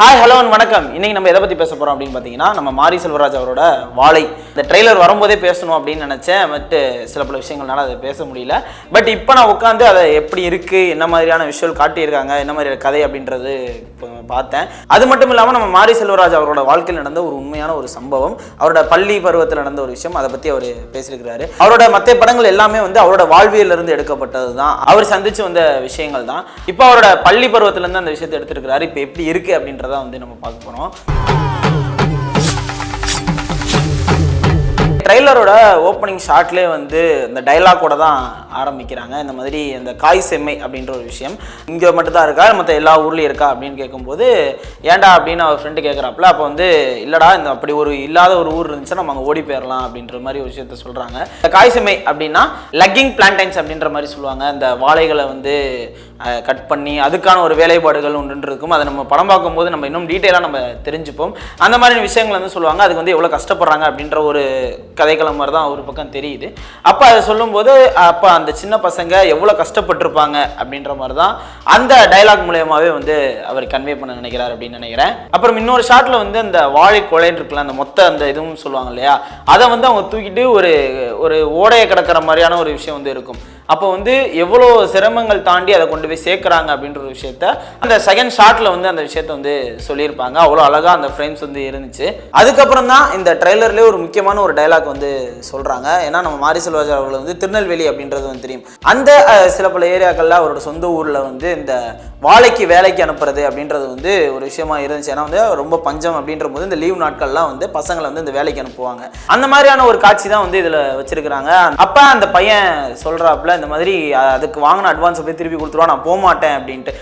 Hi hello வணக்கம். இன்னைக்கு நம்ம எதை பற்றி பேச போகிறோம் அப்படின்னு பார்த்தீங்கன்னா, நம்ம மாரி செல்வராஜ் அவரோட வாழை இந்த ட்ரெய்லர் வரும்போதே பேசணும் அப்படின்னு நினச்சேன். பட் சில பல விஷயங்கள்னால அதை பேச முடியல. பட் இப்போ நான் உட்காந்து அதை எப்படி இருக்குது, என்ன மாதிரியான விஷுவல் காட்டியிருக்காங்க, என்ன மாதிரியான கதை அப்படின்றது பார்த்தேன். அது மட்டும் இல்லாமல் நம்ம மாரி செல்வராஜ் அவரோட வாழ்க்கையில் நடந்த ஒரு உண்மையான ஒரு சம்பவம், அவரோட பள்ளி பருவத்தில் நடந்த ஒரு விஷயம், அதை பற்றி அவர் பேசியிருக்கிறாரு. அவரோட மற்ற படங்கள் எல்லாமே வந்து அவரோட வாழ்வியலிருந்து எடுக்கப்பட்டது தான், அவர் சந்திச்சு வந்த விஷயங்கள் தான். இப்போ அவரோட பள்ளி பருவத்திலேருந்து அந்த விஷயத்தை எடுத்திருக்கிறாரு. இப்போ எப்படி இருக்குது அப்படின்றத வந்து நம்ம பார்க்க போறோம். ட்ரெய்லரோட ஓப்பனிங் ஷாட்லேயே வந்து இந்த டைலாக்கோட தான் ஆரம்பிக்கிறாங்க. இந்த மாதிரி இந்த காய் செம்மை அப்படின்ற ஒரு விஷயம் இங்கே மட்டும்தான் இருக்கா, மற்ற எல்லா ஊர்லேயும் இருக்கா அப்படின்னு கேட்கும்போது, ஏன்டா அப்படின்னு அவர் ஃப்ரெண்டு கேட்குறாப்புல. அப்போ வந்து இல்லைடா, இந்த அப்படி ஒரு இல்லாத ஒரு ஊர் இருந்துச்சுன்னா நம்ம அங்கே ஓடி போயிடலாம் அப்படின்ற மாதிரி ஒரு விஷயத்த சொல்கிறாங்க. இந்த காய் செம்மை அப்படின்னா லக்கிங் பிளான்டைன்ஸ் அப்படின்ற மாதிரி சொல்லுவாங்க. இந்த வாழைகளை வந்து கட் பண்ணி அதுக்கான ஒரு வேலைப்பாடுகள் ஒன்று இருக்கும். அதை நம்ம படம் பார்க்கும்போது நம்ம இன்னும் டீட்டெயிலாக நம்ம தெரிஞ்சுப்போம். அந்த மாதிரி விஷயங்கள் வந்து சொல்லுவாங்க. அதுக்கு வந்து எவ்வளோ கஷ்டப்படுறாங்க அப்படின்ற ஒரு கதைக்களம் மாதிரி தான் ஒரு பக்கம் தெரியுது. அப்போ அதை சொல்லும்போது அப்போ அந்த சின்ன பசங்க எவ்வளோ கஷ்டப்பட்டிருப்பாங்க அப்படின்ற மாதிரி தான் அந்த டைலாக் மூலயமாவே வந்து அவர் கன்வே பண்ண நினைக்கிறார் அப்படின்னு நினைக்கிறேன். அப்புறம் இன்னொரு ஷாட்டில் வந்து அந்த வாழை கொலைன்னு இருக்குல்ல, அந்த மொத்த அந்த இதுவும் சொல்லுவாங்க இல்லையா, அதை வந்து அவங்க தூக்கிட்டு ஒரு ஓடையை கிடக்கிற மாதிரியான ஒரு விஷயம் வந்து இருக்கும். அப்போ வந்து எவ்வளோ சிரமங்கள் தாண்டி அதை கொண்டு போய் சேர்க்குறாங்க அப்படின்ற ஒரு விஷயத்த அந்த செகண்ட் ஷாட்டில் வந்து அந்த விஷயத்த வந்து சொல்லியிருப்பாங்க. அவ்வளோ அழகாக அந்த ஃப்ரேம்ஸ் வந்து இருந்துச்சு. அதுக்கப்புறம் தான் இந்த ட்ரெய்லர்லேயே ஒரு முக்கியமான ஒரு டைலாக் வந்து சொல்கிறாங்க. ஏன்னா நம்ம மாரி செல்வராஜ் அவர்கள் வந்து திருநெல்வேலி அப்படின்றது வந்து தெரியும். அந்த சில பல ஏரியாக்களில் அவரோட சொந்த ஊரில் வந்து இந்த வாழைக்கு வேலைக்கு அனுப்புறது அப்படின்றது வந்து ஒரு விஷயமா இருந்துச்சு. ஏன்னா வந்து ரொம்ப பஞ்சம் அப்படின்ற போது இந்த லீவ் நாட்கள்லாம் வந்து பசங்களை வந்து இந்த வேலைக்கு அனுப்புவாங்க. அந்த மாதிரியான ஒரு காட்சி தான் வந்து இதில் வச்சிருக்கிறாங்க. அப்போ அந்த பையன் சொல்கிறாப்புல, இந்த மாதிரி அதுக்கு வாங்கின அட்வான்ஸை போய் திருப்பி கொடுத்துருவா, நான் போக மாட்டேன் அப்படின்ட்டு.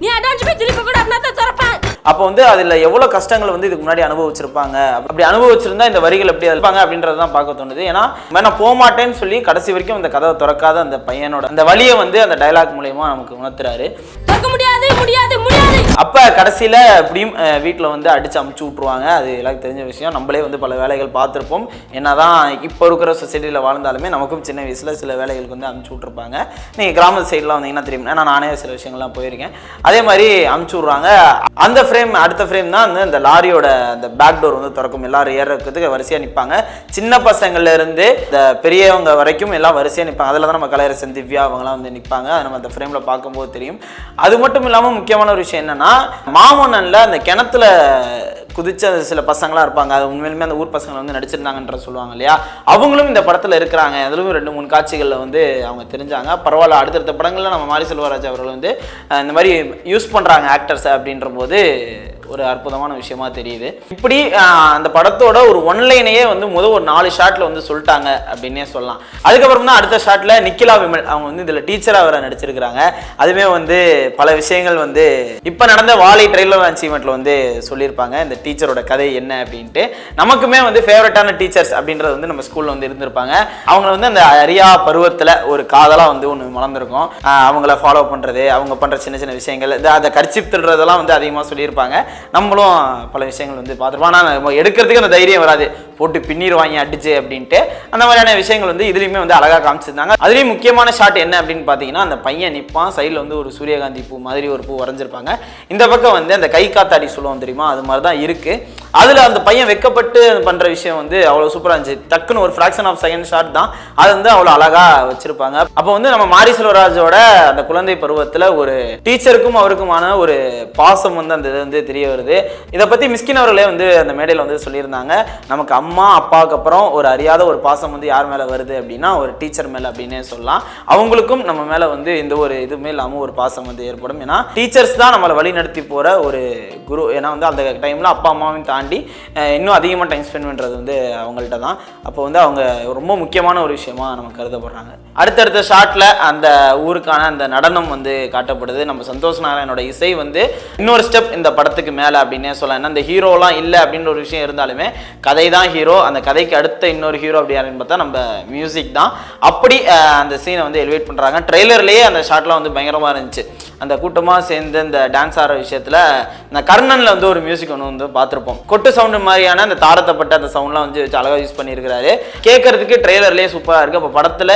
நீ அட்வான்ஸ் போய் திருப்பி கூட அப்படினா தரப்பேன். அப்போ வந்து அதில் எவ்வளோ கஷ்டங்கள் வந்து இதுக்கு முன்னாடி அனுபவிச்சிருப்பாங்க, அப்படி அனுபவிச்சிருந்தா இந்த வரிகள் எப்படி இருப்பாங்க அப்படின்றது தான் பார்க்க தோணுது. ஏன்னா நான் போக மாட்டேன்னு சொல்லி கடைசி வரைக்கும் அந்த கதவை திறக்காத அந்த பையனோட அந்த வலியை வந்து அந்த டைலாக் மூலயமா நமக்கு உணர்த்துறாரு. முடியாது முடியாது முடியாது. அப்போ கடைசியில் எப்படியும் வீட்டில் வந்து அடித்து அமுச்சு விட்ருவாங்க. அது எல்லாருக்கும் தெரிஞ்ச விஷயம். நம்மளே வந்து பல வேலைகள் பார்த்துருப்போம். என்னதான் இப்போ இருக்கிற சொசைட்டியில் வாழ்ந்தாலுமே நமக்கும் சின்ன வயசில் சில வேலைகளுக்கு வந்து அமுச்சு விட்ருப்பாங்க. நீங்கள் கிராம சைட்லாம் வந்தீங்கன்னா தெரியும். ஏன்னா நானே சில விஷயங்கள்லாம் போயிருக்கேன். அதே மாதிரி அமுச்சு விட்றாங்க. அந்த ஃப்ரேம் அடுத்த ஃப்ரேம் தான் வந்து இந்த லாரியோட அந்த பேக் டோர் வந்து திறக்கும். எல்லாரும் ஏறதுக்கு வரிசையாக நிற்பாங்க. சின்ன பசங்கள்ல இருந்து இந்த பெரியவங்க வரைக்கும் எல்லாம் வரிசையாக நிற்பாங்க. அதில் தான் நம்ம கலையரசன், திவ்யா அவங்களாம் வந்து நிற்பாங்க. அதை நம்ம அந்த ஃப்ரேமில் பார்க்கும்போது தெரியும். அது மட்டும் இல்லாமல் முக்கியமான ஒரு விஷயம் என்னன்னா, மாமன்னன்ல அந்த கிணத்துல குதிச்ச சில பசங்களாம் இருப்பாங்க. அது உண்மையிலுமே அந்த ஊர் பசங்களை வந்து நடிச்சிருந்தாங்கன்ற சொல்லுவாங்க இல்லையா, அவங்களும் இந்த படத்தில் இருக்கிறாங்க. அதிலும் 2-3 காட்சிகளில் வந்து அவங்க தெரிஞ்சாங்க. பரவாயில்ல, அடுத்தடுத்த படங்களில் நம்ம மாரி செல்வராஜ் அவர்கள் வந்து இந்த மாதிரி யூஸ் பண்ணுறாங்க ஆக்டர்ஸ் அப்படின்ற போது ஒரு அற்புதமான விஷயமா தெரியுது. இப்படி அந்த படத்தோட ஒரு ஒன்லைனையே வந்து ஒரு 4 ஷாட்ல வந்து சொல்லிட்டாங்க அப்படின்னே சொல்லலாம். அதுக்கப்புறம் தான் அடுத்த ஷாட்ல நிக்கிலா விமல் அவங்க வந்து இதில் டீச்சராக வர நடிச்சிருக்கிறாங்க. அதுவே வந்து பல விஷயங்கள் வந்து இப்போ நடந்த வாழை ட்ரெய்லர் அச்சீவ்மெண்ட்ல வந்து சொல்லியிருப்பாங்க. இந்த டீச்சரோட கதை என்ன அப்படின்ட்டு நமக்குமே வந்து ஃபேவரட்டான டீச்சர்ஸ் அப்படின்றது வந்து நம்ம ஸ்கூலில் வந்து இருந்திருப்பாங்க. அவங்க வந்து அந்த அரியா பருவத்தில் ஒரு காதலாக வந்து ஒன்று மலர்ந்துருக்கும். அவங்கள ஃபாலோ பண்ணுறது, அவங்க பண்ணுற சின்ன சின்ன விஷயங்கள், அந்த கர்ச்சிப் திடுறதெல்லாம் வந்து அதிகமாக சொல்லியிருப்பாங்க. நம்மளும் பல விஷயங்கள் வந்து பார்த்துருப்போம். ஆனால் நம்ம எடுக்கிறதுக்கு அந்த தைரியம் வராது, போட்டு பின்னிடுவாங்க அடிச்சு அப்படின்ட்டு. அந்த மாதிரியான விஷயங்கள் வந்து இதுலேயுமே வந்து அழகாக காமிச்சிருந்தாங்க. அதுலேயும் முக்கியமான ஷாட் என்ன அப்படின்னு பார்த்தீங்கன்னா, அந்த பையன் நிற்பான், சைடில் வந்து ஒரு சூரியகாந்தி பூ மாதிரி ஒரு பூ வரைஞ்சிருப்பாங்க. இந்த பக்கம் வந்து அந்த கை காத்தாடி சொல்லுவோம் தெரியுமா, அது மாதிரி தான் இருக்குது. அதில் அந்த பையன் வெக்கப்பட்டு பண்ணுற விஷயம் வந்து அவ்வளோ சூப்பராக இருந்துச்சு. டக்குன்னு ஒரு ஃப்ராக்ஷன் ஆஃப் செகண்ட் ஷாட் தான், அது வந்து அவ்வளோ அழகாக வச்சுருப்பாங்க. அப்போ வந்து நம்ம மாரி செல்வராஜோட அந்த குழந்தை பருவத்தில் ஒரு டீச்சருக்கும் அவருக்குமான ஒரு பாசம் வந்து அந்த இது வந்து தெரிய வருது. இதை பற்றி மிஸ்கின் அவர்களே வந்து அந்த மேடையில் வந்து சொல்லியிருந்தாங்க. நமக்கு அம்மா அப்பாவுக்கு அப்புறம் ஒரு அறியாத ஒரு பாசம் வந்து யார் மேலே வருது அப்படின்னா ஒரு டீச்சர் மேலே அப்படின்னே சொல்லலாம். அவங்களுக்கும் நம்ம மேலே வந்து இந்த ஒரு இதுவுமே இல்லாமல் ஒரு பாசம் வந்து ஏற்படும். ஏன்னா டீச்சர்ஸ் தான் நம்மளை வழி நடத்தி போகிற ஒரு குரு. ஏன்னா வந்து அந்த டைமில் அப்பா அம்மாவையும் தாண்டி இன்னும் அதிகமாக டைம் ஸ்பெண்ட் பண்ணுறது வந்து அவங்கள்ட்ட தான். அப்போ வந்து அவங்க ரொம்ப முக்கியமான ஒரு விஷயமா நம்ம கருதப்படுறாங்க. அடுத்தடுத்த ஷாட்டில் அந்த ஊருக்கான அந்த நடனம் வந்து காட்டப்படுது. நம்ம சந்தோஷ் நாராயணோட இசை வந்து இன்னொரு ஸ்டெப் இந்த படத்துக்கு மேலே அப்படின்னே சொல்லலாம். ஏன்னா இந்த ஹீரோலாம் இல்லை அப்படின்ற ஒரு விஷயம் இருந்தாலுமே கதை தான் ஹீரோ. அந்த கதைக்கு அடுத்த இன்னொரு ஹீரோ அப்படி யாருன்னு பார்த்தா நம்ம மியூசிக் தான். அப்படி அந்த சீனை வந்து எலிவேட் பண்ணுறாங்க. ட்ரெய்லர்லேயே அந்த ஷாட்லாம் வந்து பயங்கரமாக இருந்துச்சு. அந்த கூட்டமாக சேர்ந்து இந்த டான்ஸ் ஆடுற விஷயத்தில் இந்த கர்ணனில் வந்து ஒரு மியூசிக் ஒன்று வந்து பார்த்துருப்போம். கொட்டு சவுண்டு மாதிரியான அந்த தாரத்தப்பட்ட அந்த சவுண்ட்லாம் வந்து வச்சு அழகாக யூஸ் பண்ணியிருக்காரு. கேட்கறதுக்கு ட்ரெய்லர்லேயே சூப்பராக இருக்குது. அப்போ படத்தில்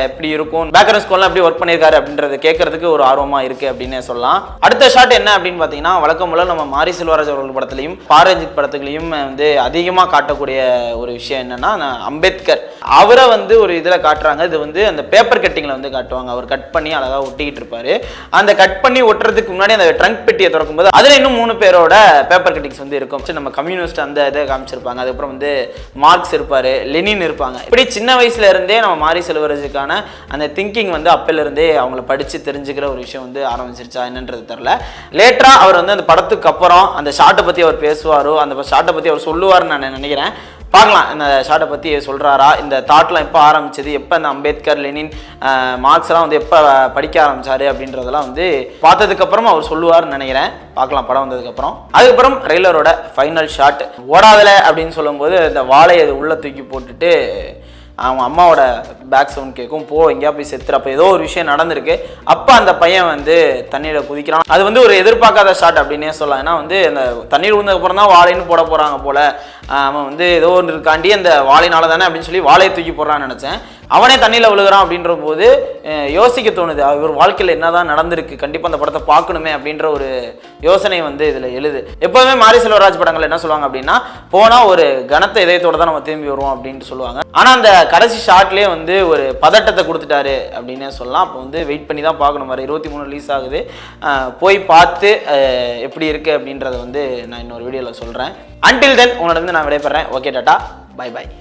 எப்படி இருக்கும், பேக்ரவுண்ட் ஸ்கோர்லாம் எப்படி ஒர்க் பண்ணியிருக்காரு அப்படின்றது கேட்கறதுக்கு ஒரு ஆர்வமாக இருக்குது அப்படின்னு சொல்லலாம். அடுத்த ஷாட் என்ன அப்படின்னு பார்த்தீங்கன்னா, வழக்கம் போல நம்ம மாரி செல்வராஜ் அவர்கள் படத்துலையும் பாரஞ்சித் படத்துலையும் வந்து அதிகமாக காட்டக்கூடிய ஒரு விஷயம் என்னன்னா, அம்பேத்கர் அவரை வந்து ஒரு இதில் காட்டுறாங்க. இது வந்து அந்த பேப்பர் கட்டிங்கில் வந்து காட்டுவாங்க. அவர் கட் பண்ணி அழகாக ஒட்டிக்கிட்டு இருப்பாரு. அந்த கட் பண்ணி ஒட்டுறதுக்கு முன்னாடி அந்த ட்ரங்க் பெட்டியை திறக்கும்போது அதில் இன்னும் 3 பேரோட பேப்பர் கட்டிங்ஸ் வந்து இருக்கும். நம்ம கம்யூனிஸ்ட் அந்த இதை காமிச்சிருப்பாங்க. அதுக்கப்புறம் வந்து மார்க்ஸ் இருப்பாரு, லெனின் இருப்பாங்க. இப்படி சின்ன வயசுல இருந்தே நம்ம மாரி செல்வராஜுக்கான அந்த திங்கிங் வந்து அப்பையில இருந்தே அவங்கள படிச்சு தெரிஞ்சுக்கிற ஒரு விஷயம் வந்து ஆரம்பிச்சிருச்சா என்னன்றது தெரியல. லேட்டரா அவர் வந்து அந்த படத்துக்கு அப்புறம் அந்த ஷாட்டை பத்தி அவர் பேசுவாரோ, அந்த ஷாட்டை பத்தி அவர் சொல்லுவாருன்னு நான் நினைக்கிறேன். பார்க்கலாம் இந்த ஷாட்டை பற்றி சொல்கிறாரா, இந்த தாட்லாம் எப்போ ஆரம்பிச்சது, எப்போ இந்த அம்பேத்கர், லெனின், மார்க்ஸ்லாம் வந்து எப்போ படிக்க ஆரம்பிச்சாரு அப்படின்றதெல்லாம் வந்து பார்த்ததுக்கப்புறம் அவர் சொல்லுவார்னு நினைக்கிறேன். பார்க்கலாம் படம் வந்ததுக்கப்புறம். அதுக்கப்புறம் ட்ரெய்லரோட ஃபைனல் ஷாட் ஓடாதலை அப்படின்னு சொல்லும்போது இந்த வாழையை அது உள்ளே தூக்கி போட்டுட்டு அவங்க அம்மாவோட பேக் சவுண்ட் கேட்கும், போ எங்கேயா போய் செத்துற. அப்போ ஏதோ ஒரு விஷயம் நடந்திருக்கு. அப்போ அந்த பையன் வந்து தண்ணீரை குதிக்கிறான். அது வந்து ஒரு எதிர்பார்க்காத ஷாட் அப்படின்னே சொல்லலாம். ஏன்னா வந்து அந்த தண்ணீர் விழுந்ததுக்கப்புறம் தான் வாழைன்னு போட போகிறாங்க போல. அவன் வந்து ஏதோ ஒன்று இருக்காண்டி அந்த வாழைனால தானே அப்படின்னு சொல்லி வாழையை தூக்கி போடுறான்னு நினச்சேன். அவனே தண்ணியில் விழுகிறான் அப்படின்ற போது யோசிக்க தோணுது, அவர் வாழ்க்கையில் என்னதான் நடந்திருக்கு, கண்டிப்பாக அந்த படத்தை பார்க்கணுமே அப்படின்ற ஒரு யோசனை வந்து இதில் எழுது. எப்போதுமே மாரி செல்வராஜ் படங்கள் என்ன சொல்லுவாங்க அப்படின்னா, போனால் ஒரு கனத்த இதயத்தோடு தான் நம்ம திரும்பி வருவோம் அப்படின்ட்டு சொல்லுவாங்க. ஆனால் அந்த கடைசி ஷாட்லேயே வந்து ஒரு பதட்டத்தை கொடுத்துட்டாரு அப்படின்னே சொல்லலாம். அப்போ வந்து வெயிட் பண்ணி தான் பார்க்கணும். மாதிரி 23 ரிலீஸ் ஆகுது. போய் பார்த்து எப்படி இருக்குது அப்படின்றத வந்து நான் இன்னொரு வீடியோவில் சொல்கிறேன். அன்டில் தென் உங்களோட வந்து நான் விடைபெறேன். ஓகே டாட்டா, பை பாய்.